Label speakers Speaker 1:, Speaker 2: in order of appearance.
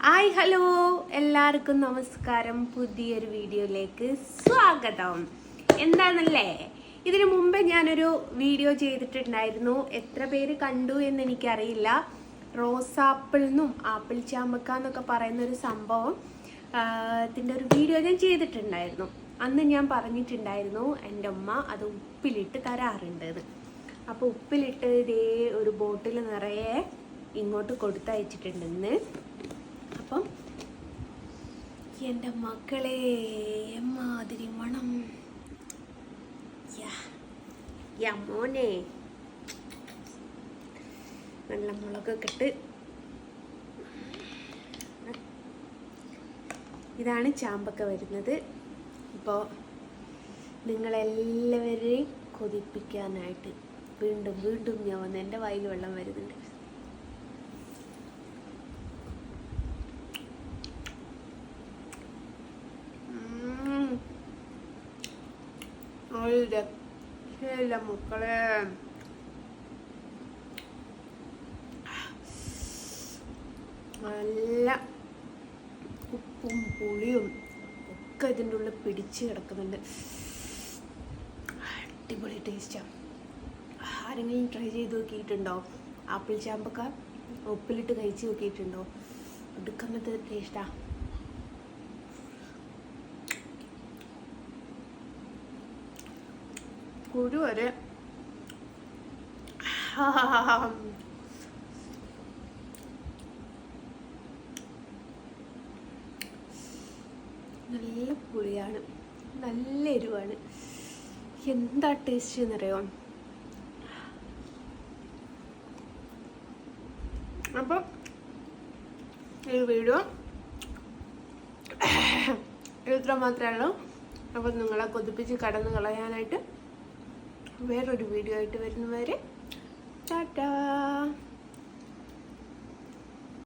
Speaker 1: Hi hello എല്ലാവർക്കും നമസ്കാരം. പുതിയൊരു വീഡിയോയിലേക്ക് സ്വാഗതം. എന്താണല്ലേ, ഇതിനു മുമ്പ് ഞാനൊരു വീഡിയോ ചെയ്തിട്ടുണ്ടായിരുന്നു. എത്ര പേര് കണ്ടു എന്ന് എനിക്കറിയില്ല. റോസാപ്പിൾ എന്നും ആപ്പിൾ ചാമ്പക്ക എന്നൊക്കെ പറയുന്നൊരു സംഭവം ഇതിൻ്റെ ഒരു വീഡിയോ ഞാൻ ചെയ്തിട്ടുണ്ടായിരുന്നു. അന്ന് ഞാൻ പറഞ്ഞിട്ടുണ്ടായിരുന്നു എൻ്റെ അമ്മ അത് ഉപ്പിലിട്ട് തരാറുണ്ടെന്ന്. അപ്പോൾ ഉപ്പിലിട്ട് ഇതേ ഒരു ബോട്ടിൽ നിറയെ ഇങ്ങോട്ട് കൊടുത്തയച്ചിട്ടുണ്ടെന്ന്. അപ്പം എൻ്റെ മക്കളെ എമ്മാതിരി മണം. മോനെ നല്ല മുളകൊക്കെ ഇട്ട്. ഇതാണ് ചാമ്പക്ക വരുന്നത്. ഇപ്പോൾ നിങ്ങളെല്ലാവരെയും കൊതിപ്പിക്കാനായിട്ട് വീണ്ടും വീണ്ടും ഞാൻ വന്ന് എൻ്റെ വായിൽ വെള്ളം വരുന്നുണ്ട്. രക്ഷയില്ല മക്കളെ. നല്ല ഉപ്പും പുളിയും ഒക്കെ ഇതിൻ്റെ ഉള്ളിൽ പിടിച്ച് കിടക്കുന്നുണ്ട്. അടിപൊളി ടേസ്റ്റാണ്. ആരെങ്കിലും ട്രൈ ചെയ്ത് നോക്കിയിട്ടുണ്ടോ? ആപ്പിൾ ചാമ്പക്ക ഉപ്പിലിട്ട് കഴിച്ച് നോക്കിയിട്ടുണ്ടോ? എടുക്കുന്നത് ടേസ്റ്റാ. കുരു വരെ നല്ല പുളിയാണ്, നല്ല എരിവാണ്. എന്താ ടേസ്റ്റ് എന്നറിയോ? അപ്പോൾ ഈ വീഡിയോ ഇത്ര മാത്രമേ ഉള്ളൂ. അപ്പോൾ നിങ്ങളെ കൊതിപ്പിച്ച് കടന്നു കളയാനായിട്ട് വേറൊരു വീഡിയോ ആയിട്ട് വരുന്നവരെ ടാറ്റാ.